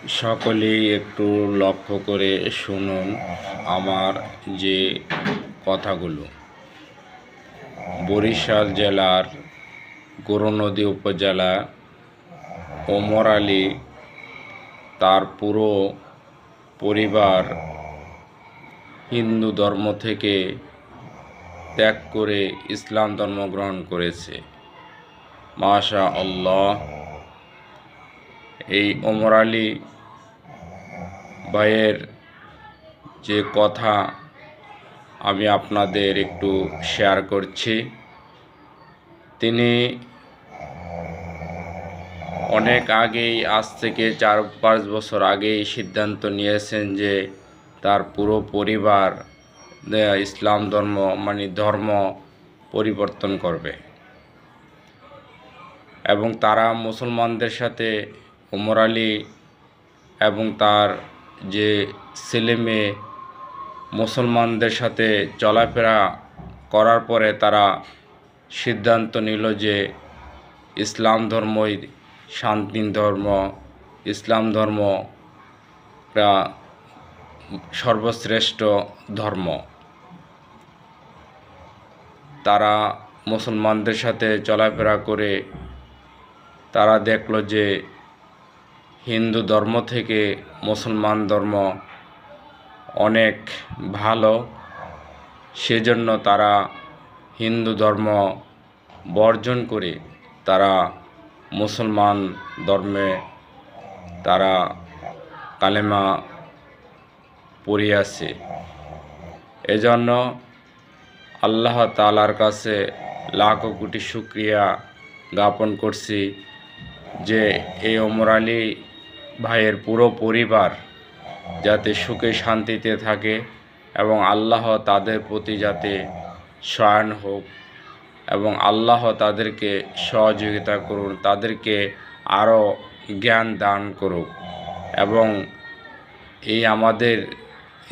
সকলেই একটু লক্ষ্য করে শুনুন আমার যে কথাগুলো। বরিশাল জেলার গৌরনদী উপজেলা ওমর আলী তার পুরো পরিবার হিন্দু ধর্ম থেকে ত্যাগ করে ইসলাম ধর্ম গ্রহণ করেছে। মাশা আল্লাহ। এই ওমর আলী ভাইয়ের যে কথা আমি আপনাদের একটু শেয়ার করছি। তিনি অনেক আগেই, আজ থেকে 4-5 বছর আগেই সিদ্ধান্ত নিয়েছেন যে তার পুরো পরিবার ইসলাম ধর্ম পরিবর্তন করবে এবং তারা মুসলমানদের সাথে ওমর আলী এবং তার যে ছেলে মেয়ে মুসলমানদের সাথে চলাফেরা করার পরে তারা সিদ্ধান্ত নিল যে ইসলাম ধর্মই শান্তির ধর্ম, ইসলাম ধর্মটা সর্বশ্রেষ্ঠ ধর্ম। তারা মুসলমানদের সাথে চলাফেরা করে তারা দেখল যে হিন্দু ধর্ম থেকে মুসলমান ধর্ম অনেক ভালো, সেজন্য তারা হিন্দু ধর্ম বর্জন করে তারা মুসলমান ধর্মে তারা কালেমা পড়িয়াছে। এজন্য আল্লাহ তাআলার কাছে লাখো কোটি শুকরিয়া জ্ঞাপন করছি যে এই ওমর আলী ভাইয়ের পুরো পরিবার যাতে সুখে শান্তিতে থাকে এবং আল্লাহ তাদের প্রতি যাতে সহায় হোক এবং আল্লাহ তাদেরকে সহযোগিতা করুন, তাদেরকে আরও জ্ঞান দান করুক এবং এই আমাদের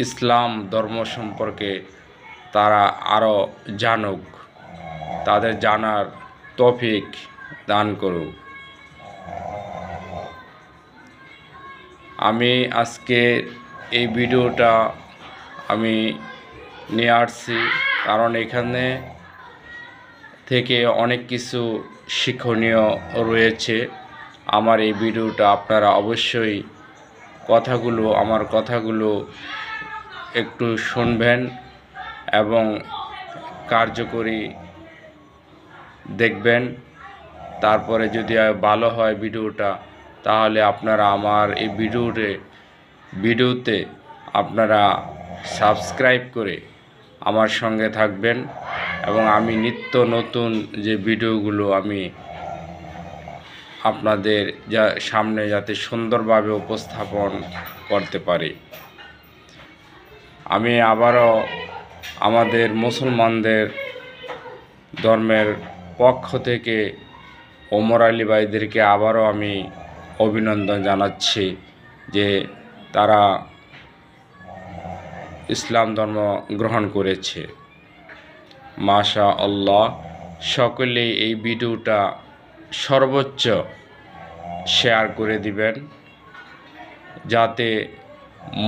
ইসলাম ধর্ম সম্পর্কে তারা আরও জানুক, তাদের জানার তৌফিক দান করুক। আমি আজকে এই ভিডিওটা আমি নিয়ে আসছি কারণ এখানে থেকে অনেক কিছু শিক্ষণীয় রয়েছে। আমার এই ভিডিওটা আপনারা অবশ্যই আমার কথাগুলো একটু শুনবেন এবং কার্যকরী দেখবেন। তারপরে যদি ভালো হয় ভিডিওটা, তাহলে আপনারা আমার এই ভিডিওতে আপনারা সাবস্ক্রাইব করে আমার সঙ্গে থাকবেন এবং আমি নিত্য নতুন যে ভিডিওগুলো আমি আপনাদের সামনে যাতে সুন্দরভাবে উপস্থাপন করতে পারি। আমি আবারও আমাদের মুসলমানদের ধর্মের পক্ষ থেকে ওমর আলী ভাইদেরকে আবারও আমি অভিনন্দন জানাচ্ছি যে তারা ইসলাম ধর্ম গ্রহণ করেছে। মাশা আল্লাহ। সকলেই এই ভিডিওটা সর্বোচ্চ শেয়ার করে দিবেন যাতে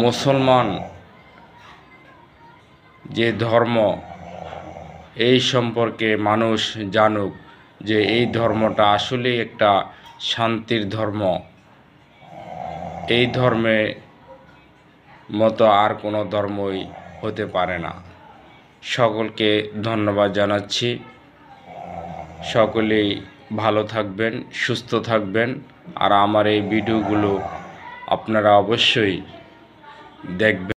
মুসলমান যে ধর্ম এই সম্পর্কে মানুষ জানুক যে এই ধর্মটা আসলেই একটা শান্তির ধর্ম। এই ধর্মে মতো আর কোনো ধর্মই হতে পারে না। সকলকে ধন্যবাদ জানাচ্ছি। সকলেই ভালো থাকবেন, সুস্থ থাকবেন আর আমার এই ভিডিওগুলো আপনারা অবশ্যই দেখবেন।